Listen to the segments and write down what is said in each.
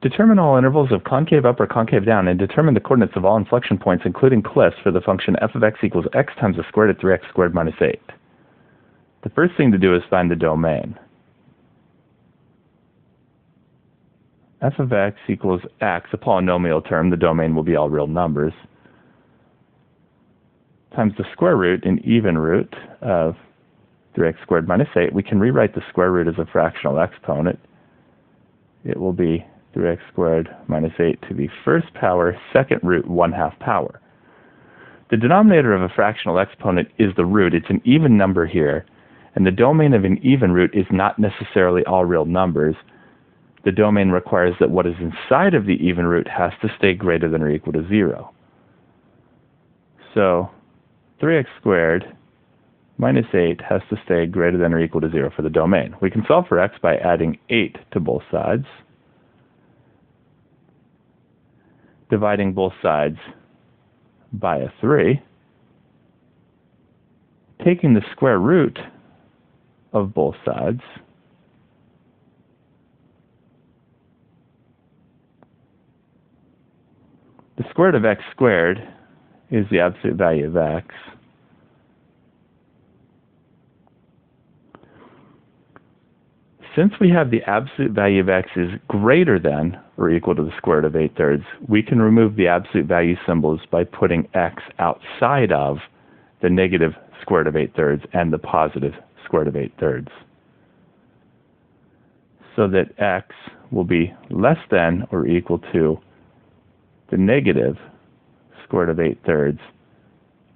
Determine all intervals of concave up or concave down and determine the coordinates of all inflection points, including cliffs, for the function f of x equals x times the square root of 3x squared minus 8. The first thing to do is find the domain. F of x equals x, a polynomial term. The domain will be all real numbers, times the square root, an even root, of 3x squared minus 8. We can rewrite the square root as a fractional exponent. It will be 3x squared minus 8 to the first power, second root, 1/2 power. The denominator of a fractional exponent is the root. It's an even number here, and the domain of an even root is not necessarily all real numbers. The domain requires that what is inside of the even root has to stay greater than or equal to 0. So 3x squared minus 8 has to stay greater than or equal to 0 for the domain. We can solve for x by adding 8 to both sides, dividing both sides by a 3, taking the square root of both sides, the square root of x squared is the absolute value of x. Since we have the absolute value of x is greater than or equal to the square root of 8/3, we can remove the absolute value symbols by putting x outside of the negative square root of 8/3 and the positive square root of 8/3. So that x will be less than or equal to the negative square root of 8/3,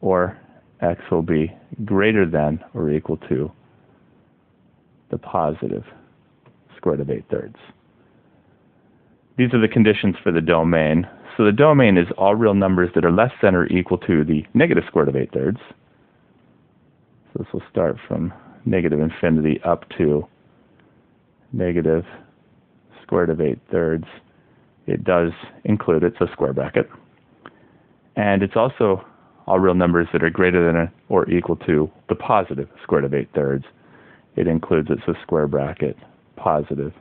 or x will be greater than or equal to the positive square root of 8/3. These are the conditions for the domain. So the domain is all real numbers that are less than or equal to the negative square root of 8/3. So this will start from negative infinity up to negative square root of 8/3. It does include, it's a square bracket. And it's also all real numbers that are greater than or equal to the positive square root of 8/3. It includes, it's a square bracket, positive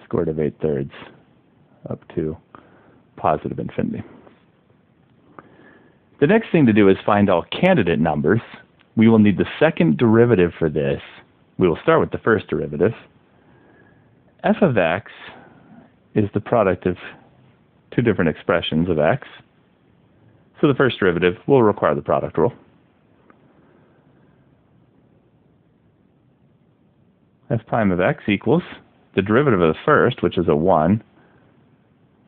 square root of 8/3 up to positive infinity. The next thing to do is find all candidate numbers. We will need the second derivative for this. We will start with the first derivative. F of x is the product of two different expressions of x. So the first derivative will require the product rule. F prime of x equals the derivative of the first, which is a 1,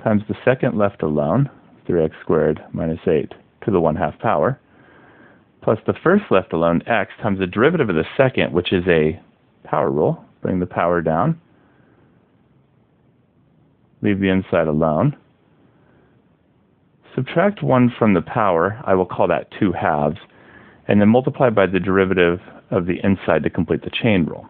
times the second left alone, 3x squared minus 8 to the 1/2 power, plus the first left alone, x, times the derivative of the second, which is a power rule. Bring the power down. Leave the inside alone. Subtract 1 from the power, I will call that 2/2, and then multiply by the derivative of the inside to complete the chain rule.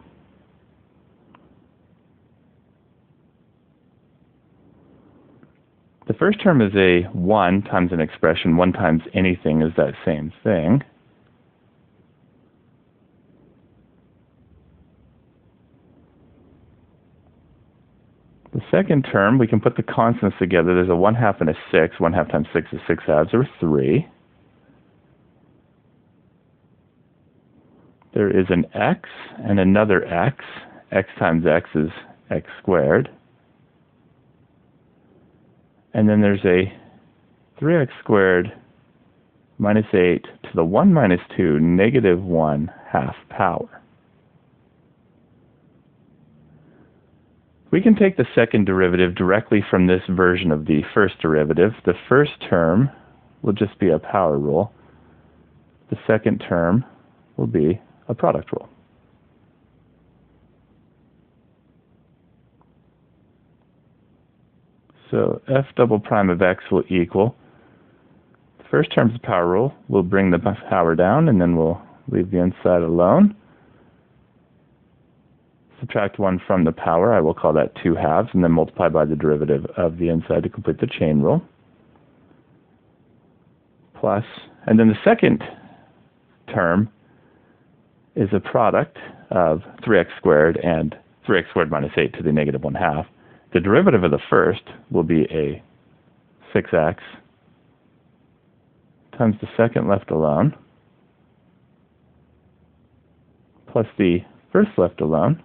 The first term is a 1 times an expression. 1 times anything is that same thing. The second term, we can put the constants together. There's a 1/2 and a 6. 1/2 times 6 is 6/2, or 3. There is an x and another x. X times x is x squared. And then there's a 3x squared minus 8 to the 1 minus 2, negative 1/2 power. We can take the second derivative directly from this version of the first derivative. The first term will just be a power rule. The second term will be a product rule. So f double prime of x will equal, the first term's power rule. We'll bring the power down, and then we'll leave the inside alone. Subtract 1 from the power, I will call that 2/2, and then multiply by the derivative of the inside to complete the chain rule. Plus, and then the second term is a product of 3x squared and 3x squared minus 8 to the negative 1/2. the derivative of the first will be a 6x times the second left alone plus the first left alone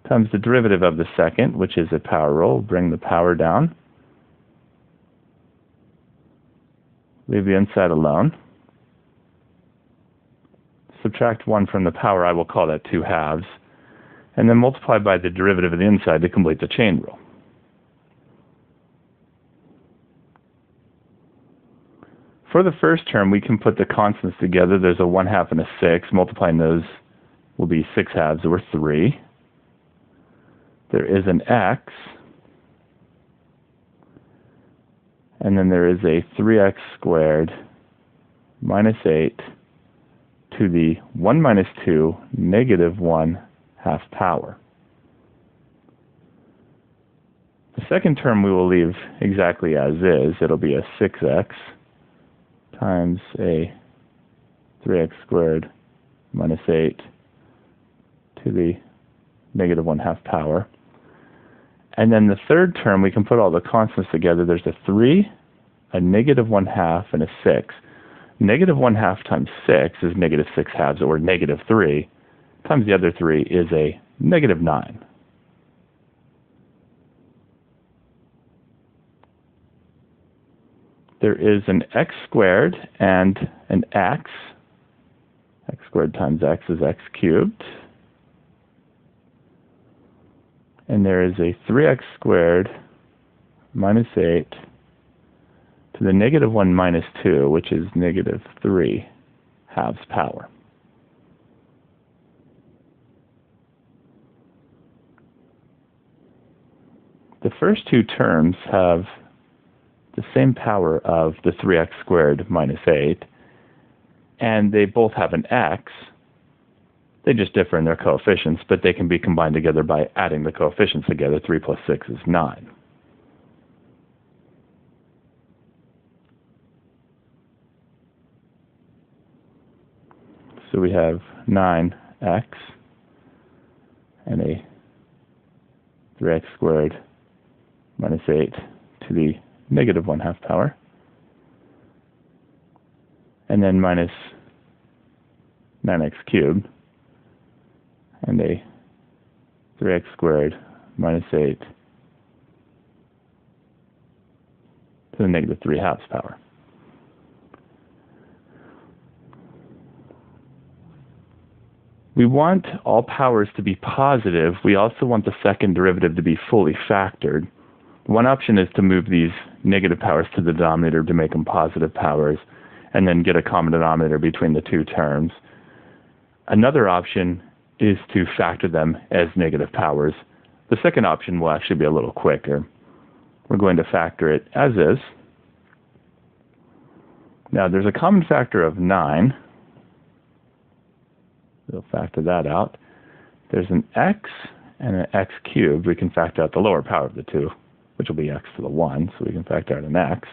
times the derivative of the second, which is a power rule. Bring the power down. Leave the inside alone. Subtract 1 from the power, I will call that 2 halves. And then multiply by the derivative of the inside to complete the chain rule. For the first term, we can put the constants together. There's a 1/2 and a 6. Multiplying those will be 6 halves, or 3. There is an x. And then there is a 3x squared minus 8 to the 1 minus 2 negative 1/2 power. The second term we will leave exactly as is. It'll be a 6x times a 3x squared minus 8 to the negative 1/2 power. And then the third term, we can put all the constants together. There's a 3, a negative 1/2, and a 6. Negative 1/2 times 6 is negative 6 halves, or negative 3, times the other 3 is a negative 9. There is an x squared and an x. X squared times x is x cubed. And there is a 3x squared minus 8 to the negative 1 minus 2, which is negative 3 halves power. The first two terms have the same power of the 3x squared minus 8, and they both have an x. They just differ in their coefficients, but they can be combined together by adding the coefficients together. 3 plus 6 is 9. So we have 9x and a 3x squared minus 8 to the negative 1/2 power, and then minus 9x cubed, and a 3x squared minus 8 to the negative 3 halves power. We want all powers to be positive. We also want the second derivative to be fully factored. One option is to move these negative powers to the denominator to make them positive powers, and then get a common denominator between the two terms. Another option is to factor them as negative powers. The second option will actually be a little quicker. We're going to factor it as is. Now there's a common factor of 9. We'll factor that out. There's an x and an x cubed. We can factor out the lower power of the two, which will be x to the 1, so we can factor out an x.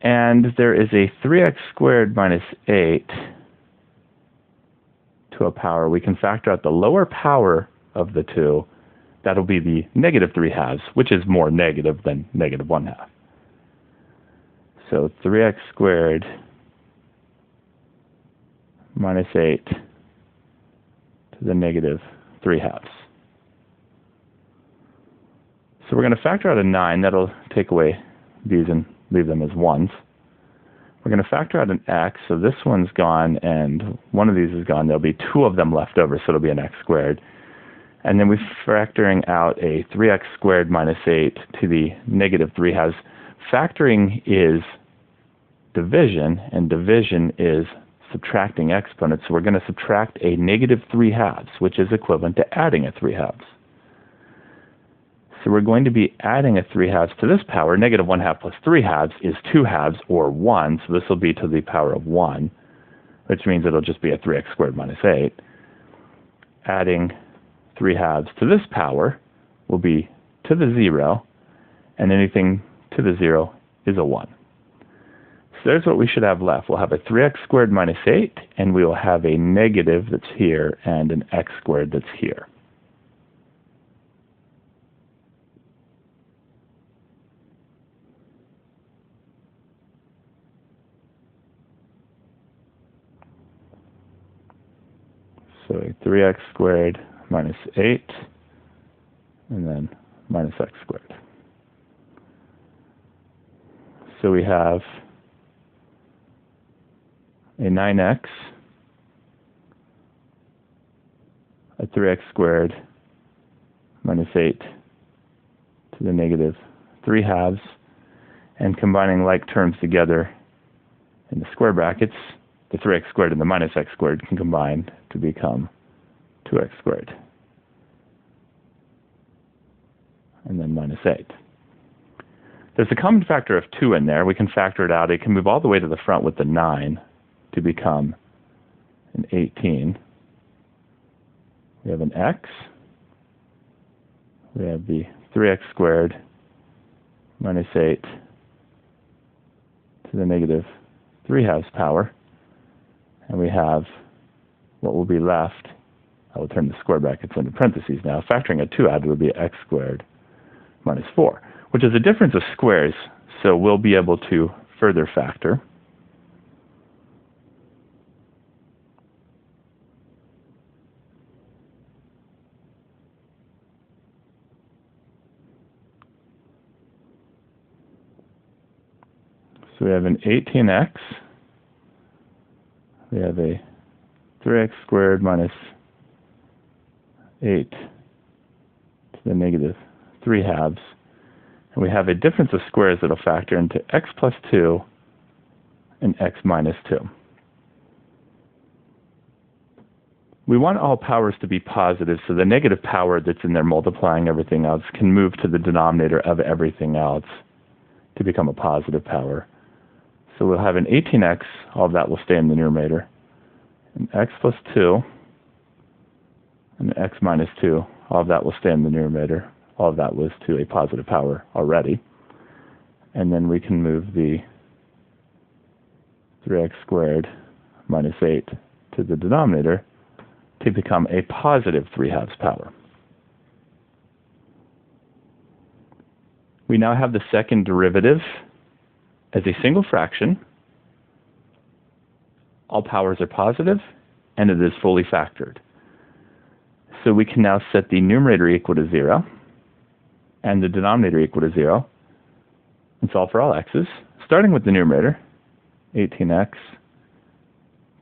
And there is a 3x squared minus 8 to a power. We can factor out the lower power of the two. That'll be the negative 3 halves, which is more negative than negative 1/2. So 3x squared minus 8 to the negative 3 halves. So we're going to factor out a 9. That'll take away these and leave them as 1s. We're going to factor out an x, so this one's gone and one of these is gone. There'll be 2 of them left over, so it'll be an x squared. And then we're factoring out a 3x squared minus 8 to the negative 3 halves. Factoring is division, and division is subtracting exponents. So we're going to subtract a negative 3 halves, which is equivalent to adding a 3 halves. So we're going to be adding a 3 halves to this power. Negative 1/2 plus 3 halves is 2 halves, or 1. So this will be to the power of 1, which means it'll just be a 3x squared minus 8. Adding 3 halves to this power will be to the 0, and anything to the 0 is a 1. So there's what we should have left. We'll have a 3x squared minus 8, and we will have a negative that's here and an x squared that's here. So 3x squared minus 8, and then minus x squared. So we have a 9x, a 3x squared minus 8 to the negative 3 halves, and combining like terms together in the square brackets, the 3x squared and the minus x squared can combine to become 2x squared. And then minus 8. There's a common factor of 2 in there. We can factor it out. It can move all the way to the front with the 9 to become an 18. We have an x. We have the 3x squared minus 8 to the negative 3 halves power. And we have what will be left. I will turn the square brackets into parentheses now. Factoring a 2 out, it would be x squared minus 4, which is a difference of squares, so we'll be able to further factor. So we have an 18x, we have a 3x squared minus 8 to the negative 3 halves, and we have a difference of squares that will factor into x plus 2 and x minus 2. We want all powers to be positive, so the negative power that's in there multiplying everything else can move to the denominator of everything else to become a positive power. So we'll have an 18x, all of that will stay in the numerator, and x plus 2 and x minus 2, all of that will stay in the numerator. All of that was to a positive power already. And then we can move the 3x squared minus 8 to the denominator to become a positive 3 halves power. We now have the second derivative as a single fraction. All powers are positive, and it is fully factored. So we can now set the numerator equal to 0 and the denominator equal to 0 and solve for all x's, starting with the numerator, 18x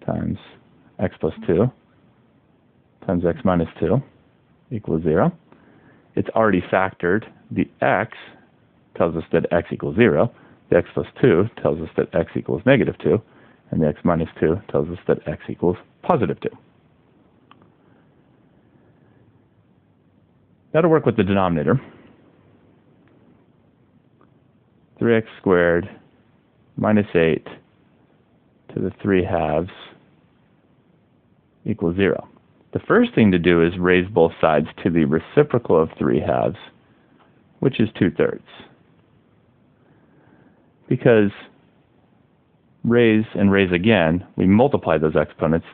times x plus 2 times x minus 2 equals 0. It's already factored. The x tells us that x equals 0. The x plus 2 tells us that x equals negative 2. And the x minus 2 tells us that x equals positive 2. That'll work with the denominator. 3x squared minus 8 to the 3 halves equals 0. The first thing to do is raise both sides to the reciprocal of 3 halves, which is 2/3. Because raise and raise again, we multiply those exponents.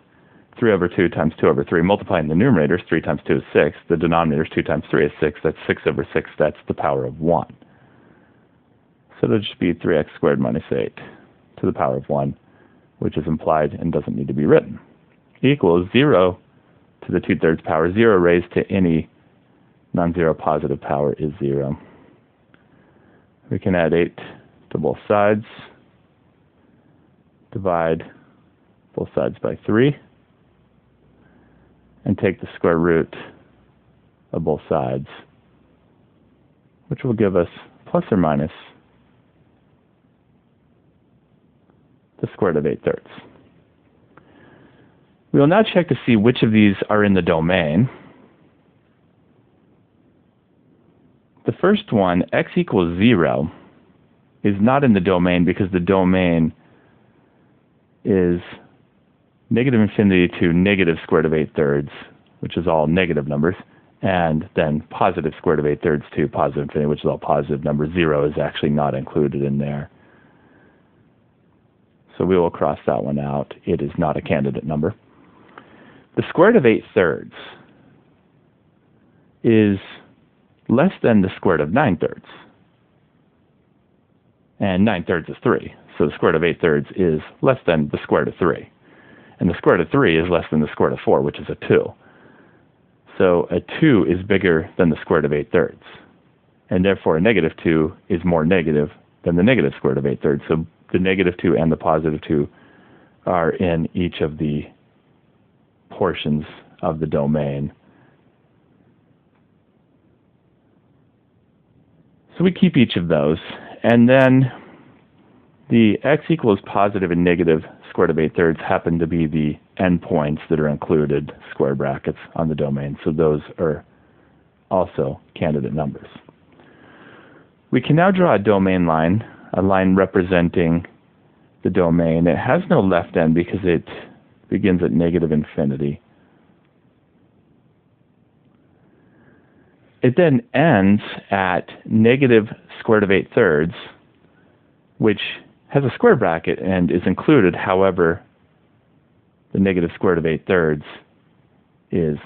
3 over 2 times 2 over 3. Multiplying the numerators, 3 times 2 is 6. The denominator is 2 times 3 is 6. That's 6 over 6. That's the power of 1. So it'll just be 3x squared minus 8 to the power of 1, which is implied and doesn't need to be written, equals 0 to the 2/3 power. 0 raised to any non-zero positive power is 0. We can add 8 to both sides, divide both sides by 3, and take the square root of both sides, which will give us plus or minus the square root of 8/3. We will now check to see which of these are in the domain. The first one, x equals 0, is not in the domain because the domain is negative infinity to negative square root of 8/3, which is all negative numbers, and then positive square root of 8/3 to positive infinity, which is all positive numbers. 0 is actually not included in there. So we will cross that one out. It is not a candidate number. The square root of 8/3 is less than the square root of 9/3. And 9/3 is 3. So the square root of 8/3 is less than the square root of 3. And the square root of 3 is less than the square root of 4, which is a 2. So a 2 is bigger than the square root of 8/3. And therefore a negative 2 is more negative than the negative square root of 8/3. So the negative 2 and the positive 2 are in each of the portions of the domain. So we keep each of those. And then the x equals positive and negative square root of 8/3 happen to be the endpoints that are included, square brackets, on the domain. So those are also candidate numbers. We can now draw a domain line, a line representing the domain. It has no left end because it begins at negative infinity. It then ends at negative square root of 8/3, which has a square bracket and is included. However, the negative square root of 8/3 is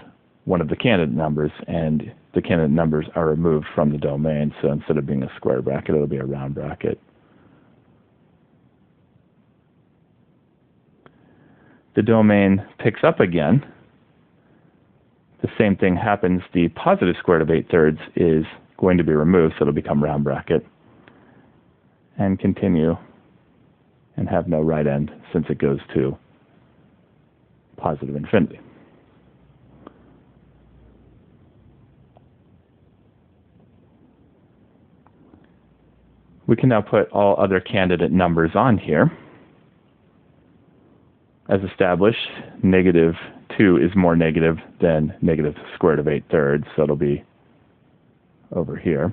one of the candidate numbers, and the candidate numbers are removed from the domain. So instead of being a square bracket, it'll be a round bracket. The domain picks up again. The same thing happens. The positive square root of 8/3 is going to be removed, so it'll become round bracket. And continue and have no right end since it goes to positive infinity. We can now put all other candidate numbers on here. As established, negative 2 is more negative than negative square root of 8/3, so it'll be over here.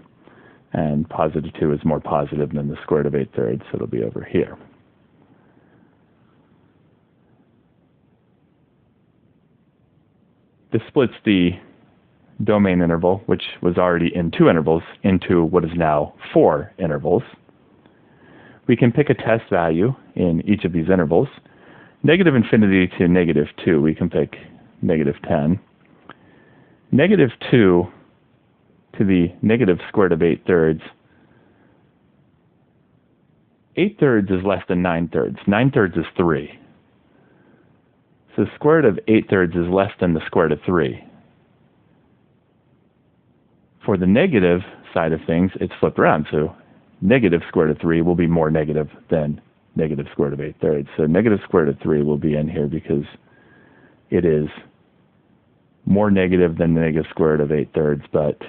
And positive 2 is more positive than the square root of 8/3, so it'll be over here. This splits the domain interval, which was already in 2 intervals, into what is now 4 intervals. We can pick a test value in each of these intervals. Negative infinity to negative 2, we can pick negative 10. Negative 2 to the negative square root of 8/3. 8/3 is less than 9/3. 9/3 is 3. So the square root of 8/3 is less than the square root of 3. For the negative side of things, it's flipped around. So negative square root of 3 will be more negative than negative square root of 8/3. So negative square root of 3 will be in here because it is more negative than the negative square root of 8/3, but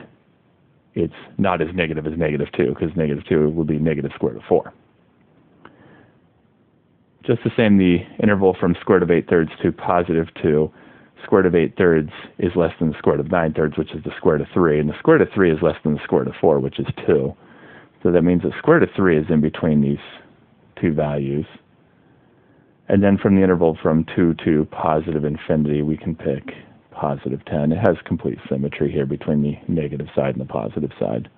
it's not as negative as negative 2, because negative 2 will be negative square root of 4. Just the same, the interval from square root of 8/3 to positive 2, square root of 8/3 is less than the square root of 9/3, which is the square root of 3, and the square root of 3 is less than the square root of 4, which is 2. So that means the square root of 3 is in between these two values. And then from the interval from 2 to positive infinity, we can pick positive 10. It has complete symmetry here between the negative side and the positive side.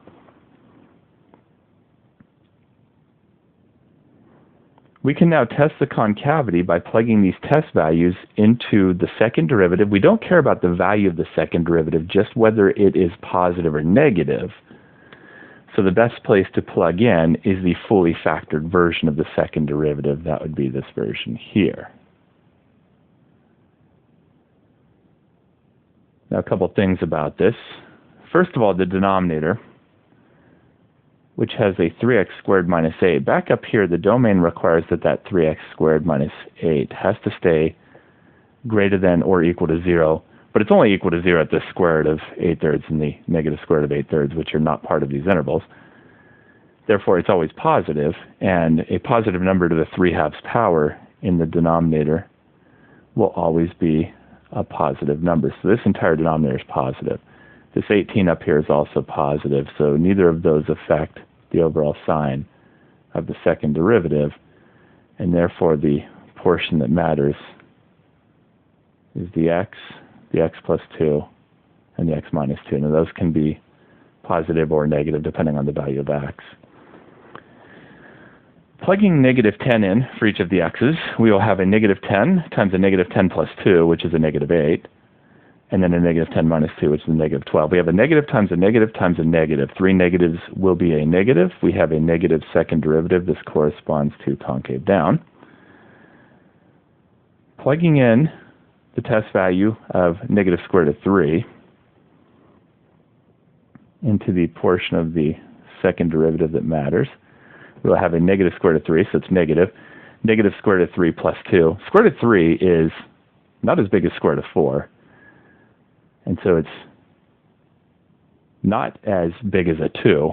We can now test the concavity by plugging these test values into the second derivative. We don't care about the value of the second derivative, just whether it is positive or negative. So the best place to plug in is the fully factored version of the second derivative. That would be this version here. Now a couple things about this. First of all, the denominator, which has a 3x squared minus 8. Back up here, the domain requires that that 3x squared minus 8 has to stay greater than or equal to 0. But it's only equal to 0 at the square root of 8/3 and the negative square root of 8/3, which are not part of these intervals. Therefore, it's always positive, and a positive number to the 3/2 power in the denominator will always be a positive number. So this entire denominator is positive. This 18 up here is also positive, so neither of those affect the overall sign of the second derivative, and therefore the portion that matters is the x plus 2, and the x minus 2. Now those can be positive or negative depending on the value of x. Plugging negative 10 in for each of the x's, we will have a negative 10 times a negative 10 plus 2, which is a negative 8, and then a negative 10 minus 2, which is a negative 12. We have a negative times a negative times a negative. 3 negatives will be a negative. We have a negative second derivative. This corresponds to concave down. Plugging in the test value of negative square root of 3 into the portion of the second derivative that matters, we'll have a negative square root of 3, so it's negative. Negative square root of 3 plus 2. Square root of 3 is not as big as square root of 4, and so it's not as big as a 2.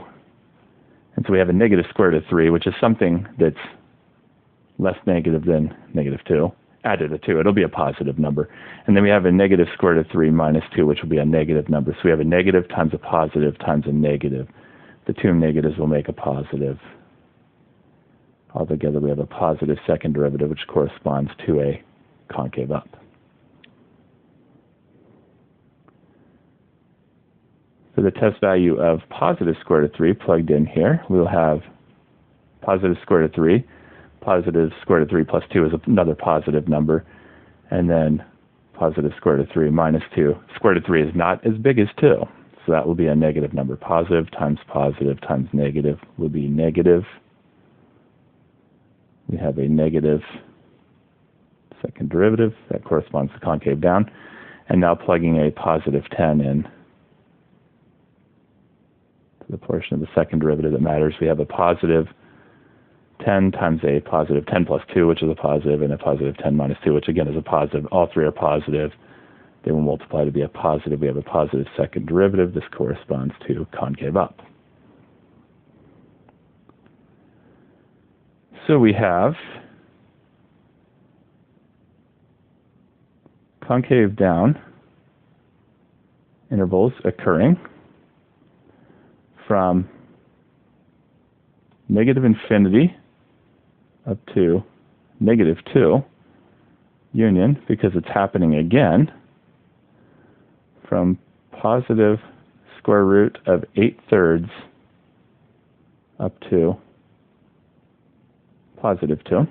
And so we have a negative square root of 3, which is something that's less negative than negative 2. Added a 2, it'll be a positive number. And then we have a negative square root of 3 minus 2, which will be a negative number. So we have a negative times a positive times a negative. The two negatives will make a positive. Altogether, we have a positive second derivative, which corresponds to a concave up. For the test value of positive square root of 3 plugged in here, we'll have positive square root of 3. Positive square root of 3 plus 2 is another positive number. And then positive square root of 3 minus 2. Square root of 3 is not as big as 2. So that will be a negative number. Positive times negative will be negative. We have a negative second derivative. That corresponds to concave down. And now plugging a positive 10 in to the portion of the second derivative that matters, we have a positive 10 times a positive 10 plus 2, which is a positive, and a positive 10 minus 2, which again is a positive. All three are positive. They will multiply to be a positive. We have a positive second derivative. This corresponds to concave up. So we have concave down intervals occurring from negative infinity up to negative 2 union, because it's happening again, from positive square root of 8/3 up to positive 2.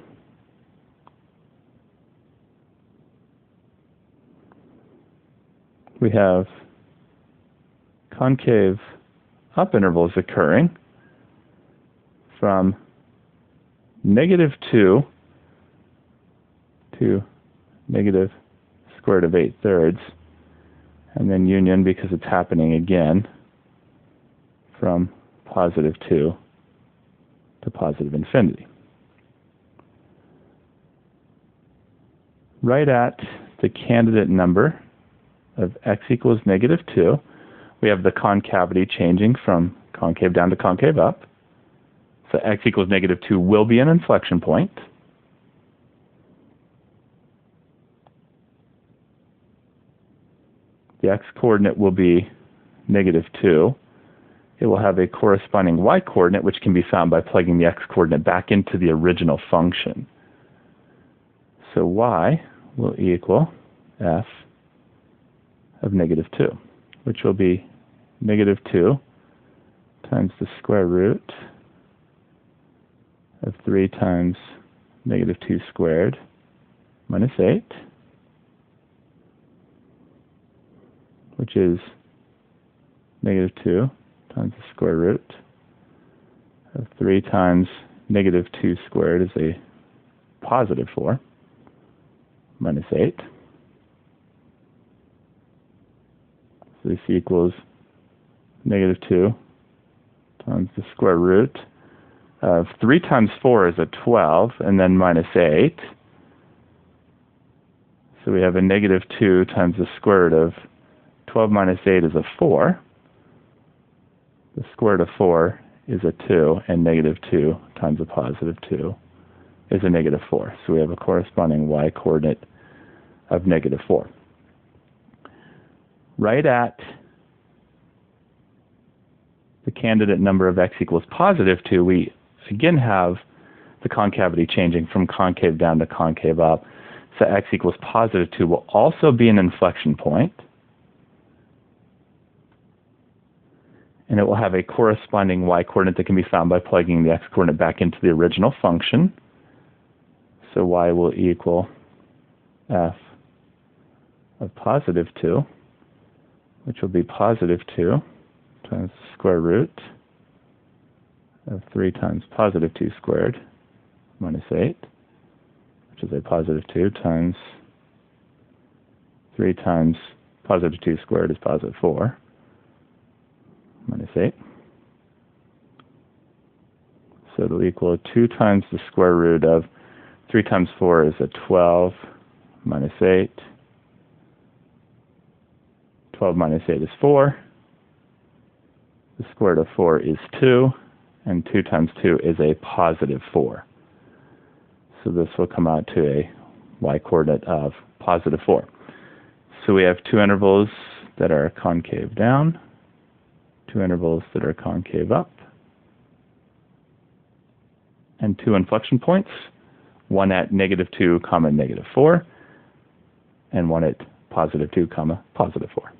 We have concave up intervals occurring from negative 2 to negative square root of 8/3, and then union, because it's happening again, from positive 2 to positive infinity. Right at the candidate number of x equals negative 2, we have the concavity changing from concave down to concave up. So x equals negative 2 will be an inflection point. The x-coordinate will be negative 2. It will have a corresponding y-coordinate, which can be found by plugging the x-coordinate back into the original function. So y will equal f of negative 2, which will be negative 2 times the square root of 3 times negative 2 squared minus 8, which is negative 2 times the square root of 3 times negative 2 squared is a positive 4 minus 8. So this equals negative 2 times the square root of 3 times 4 is a 12, and then minus 8. So we have a negative 2 times the square root of 12 minus 8 is a 4. The square root of 4 is a 2, and negative 2 times a positive 2 is a negative 4. So we have a corresponding y-coordinate of negative 4. Right at the candidate number of x equals positive 2, we again have the concavity changing from concave down to concave up. So x equals positive 2 will also be an inflection point. And it will have a corresponding y-coordinate that can be found by plugging the x-coordinate back into the original function. So y will equal f of positive 2, which will be positive 2 times the square root of 3 times positive 2 squared minus 8, which is a positive 2 times 3 times positive 2 squared is positive 4, minus 8. So it'll equal 2 times the square root of 3 times 4 is a 12, minus 8. 12 minus 8 is 4. The square root of 4 is 2, and 2 times 2 is a positive 4. So this will come out to a y-coordinate of positive 4. So we have 2 intervals that are concave down, 2 intervals that are concave up, and 2 inflection points, one at -2, -4, and one at +2, +4.